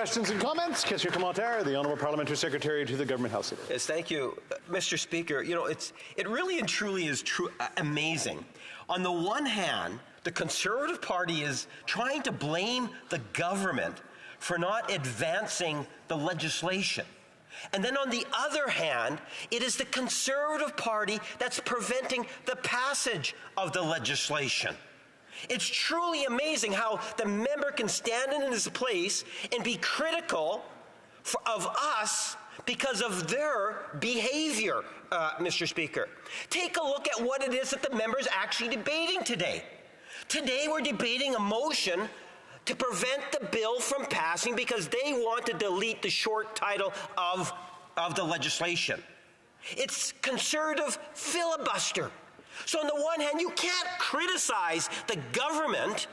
Questions and comments? Question commentaire. The Honourable Parliamentary Secretary to the Government House Leader. Yes, thank you, Mr. Speaker. You know, it really and truly is amazing. On the one hand, the Conservative Party is trying to blame the government for not advancing the legislation. And then on the other hand, it is the Conservative Party that's preventing the passage of the legislation. It's truly amazing how the member can stand in his place and be critical of us because of their behavior, Mr. Speaker. Take a look at what it is that the member is actually debating today. Today we're debating a motion to prevent the bill from passing because they want to delete the short title of the legislation. It's Conservative filibuster. So on the one hand, you can't criticize the government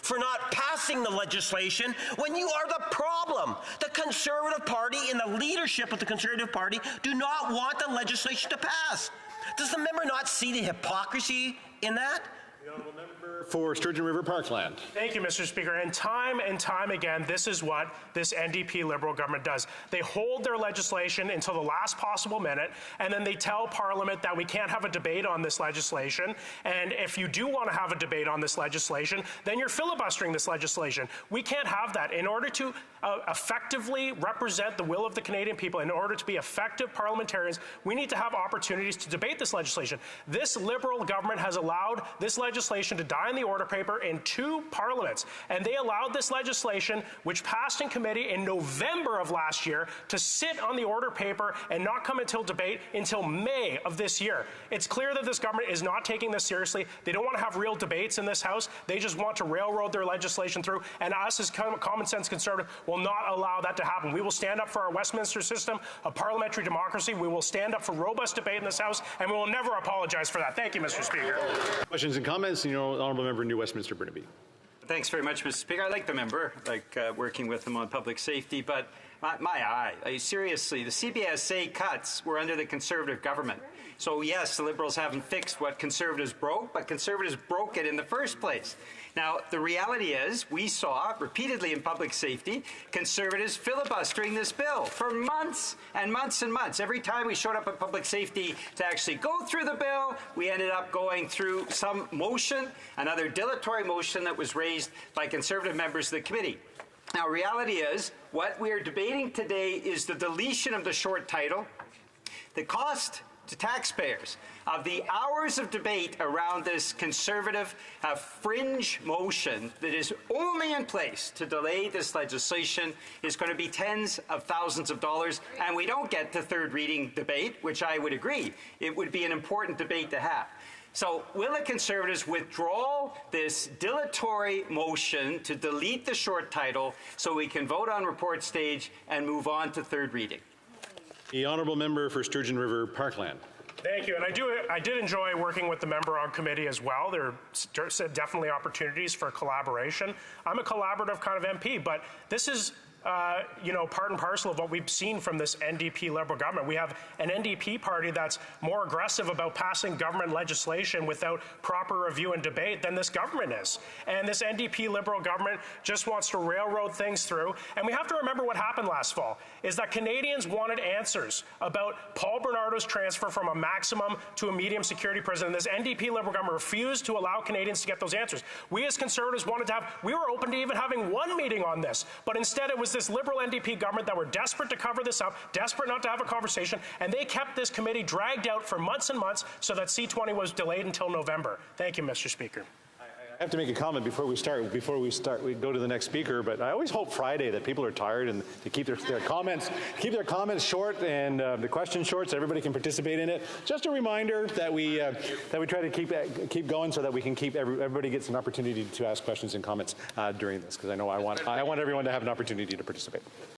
for not passing the legislation when you are the problem. The Conservative Party and the leadership of the Conservative Party do not want the legislation to pass. Does the member not see the hypocrisy in that? The Honourable Member for Sturgeon River Parkland. Thank you, Mr. Speaker. And time again, this is what this NDP Liberal government does. They hold their legislation until the last possible minute, and then they tell Parliament that we can't have a debate on this legislation. And if you do want to have a debate on this legislation, then you're filibustering this legislation. We can't have that. In order to effectively represent the will of the Canadian people, in order to be effective parliamentarians, we need to have opportunities to debate this legislation. This Liberal government has allowed this legislation to die in the order paper in 2 parliaments, and they allowed this legislation, which passed in committee in November of last year, to sit on the order paper and not come until debate until May of this year. It's clear that this government is not taking this seriously. They don't want to have real debates in this House. They just want to railroad their legislation through, and us as common sense Conservative will not allow that to happen. We will stand up for our Westminster system of parliamentary democracy. We will stand up for robust debate in this House, and we will never apologize for that. Thank you, Mr. Speaker. Questions and comments? The Honourable Member New Westminster Burnaby. Thanks very much, Mr. Speaker. I like the member, working with him on public safety, but seriously, the CBSA cuts were under the Conservative government. So yes, the Liberals haven't fixed what Conservatives broke, but Conservatives broke it in the first place. Now, the reality is, we saw repeatedly in public safety, Conservatives filibustering this bill for months and months and months. Every time we showed up at public safety to actually go through the bill, we ended up going through some motion, another dilatory motion that was raised by Conservative members of the committee. Now, reality is, what we are debating today is the deletion of the short title, the cost to taxpayers of the hours of debate around this Conservative fringe motion that is only in place to delay this legislation is going to be tens of thousands of dollars, and we don't get to third reading debate, which I would agree. It would be an important debate to have. So will the Conservatives withdraw this dilatory motion to delete the short title so we can vote on report stage and move on to third reading? The Honourable Member for Sturgeon River Parkland. Thank you. And I did enjoy working with the member on committee as well. There are definitely opportunities for collaboration. I'm a collaborative kind of MP, but this is part and parcel of what we've seen from this NDP Liberal government. We have an NDP party that's more aggressive about passing government legislation without proper review and debate than this government is. And this NDP Liberal government just wants to railroad things through. And we have to remember what happened last fall, is that Canadians wanted answers about Paul Bernardo's transfer from a maximum to a medium security prison. And this NDP Liberal government refused to allow Canadians to get those answers. We as Conservatives we were open to even having one meeting on this, but instead it was this Liberal NDP government that were desperate to cover this up, desperate not to have a conversation, and they kept this committee dragged out for months and months so that C-20 was delayed until November. Thank you, Mr. Speaker. I have to make a comment before we start. We go to the next speaker. But I always hope Friday that people are tired and they keep their comments short and the questions short, so everybody can participate in it. Just a reminder that we try to keep going so that we can keep everybody gets an opportunity to ask questions and comments during this, because I know I want everyone to have an opportunity to participate.